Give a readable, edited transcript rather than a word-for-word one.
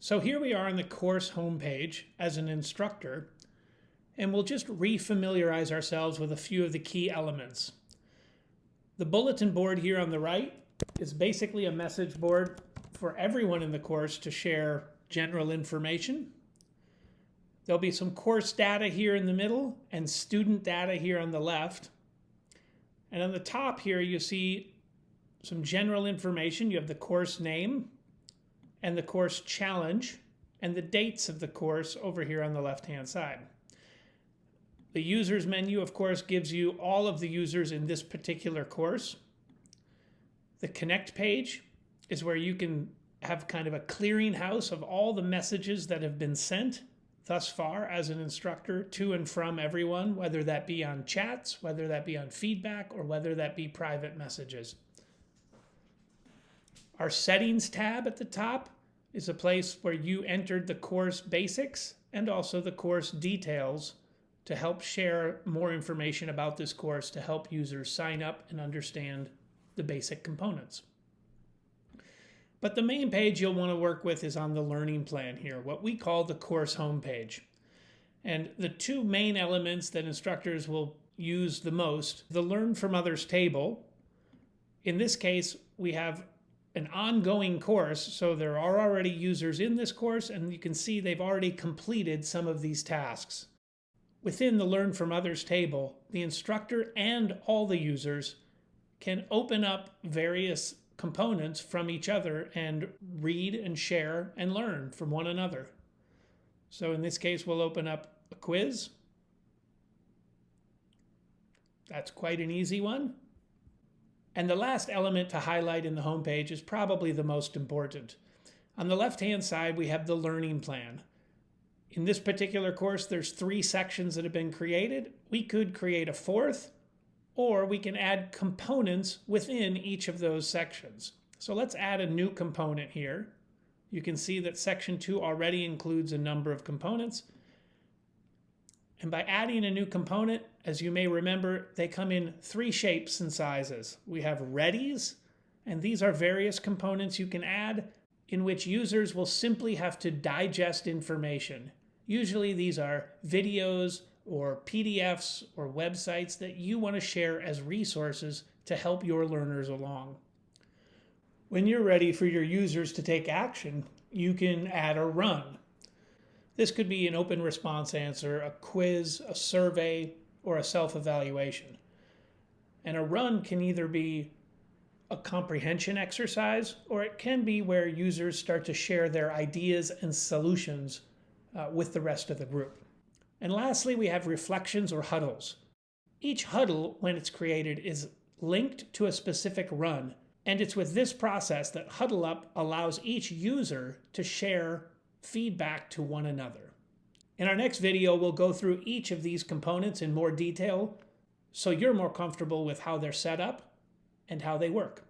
So here we are on the course homepage as an instructor, and we'll just re-familiarize ourselves with a few of the key elements. The bulletin board here on the right is basically a message board for everyone in the course to share general information. There'll be some course data here in the middle and student data here on the left. And on the top here, you see some general information. You have the course name and the course challenge and the dates of the course over here on the left-hand side. The users menu, of course, gives you all of the users in this particular course. The connect page is where you can have kind of a clearinghouse of all the messages that have been sent thus far as an instructor to and from everyone, whether that be on chats, whether that be on feedback, or whether that be private messages. Our settings tab at the top is a place where you entered the course basics and also the course details to help share more information about this course to help users sign up and understand the basic components. But the main page you'll want to work with is on the learning plan here, what we call the course homepage. And the two main elements that instructors will use the most, the Learn from Others table. In this case, we have an ongoing course, so there are already users in this course, and you can see they've already completed some of these tasks. Within the Learn from Others table, the instructor and all the users can open up various components from each other and read and share and learn from one another. So in this case, we'll open up a quiz. That's quite an easy one. And the last element to highlight in the homepage is probably the most important. On the left-hand side, we have the learning plan. In this particular course, there's 3 sections that have been created. We could create a 4th, or we can add components within each of those sections. So let's add a new component here. You can see that section 2 already includes a number of components. And by adding a new component, as you may remember, they come in 3 shapes and sizes. We have readies, and these are various components you can add in which users will simply have to digest information. Usually these are videos or PDFs or websites that you want to share as resources to help your learners along. When you're ready for your users to take action, you can add a run. This could be an open response answer, a quiz, a survey, or a self-evaluation. And a run can either be a comprehension exercise, or it can be where users start to share their ideas and solutions with the rest of the group. And lastly, we have reflections or huddles. Each huddle, when it's created, is linked to a specific run. And it's with this process that Huddle Up allows each user to share feedback to one another. In our next video, we'll go through each of these components in more detail so you're more comfortable with how they're set up and how they work.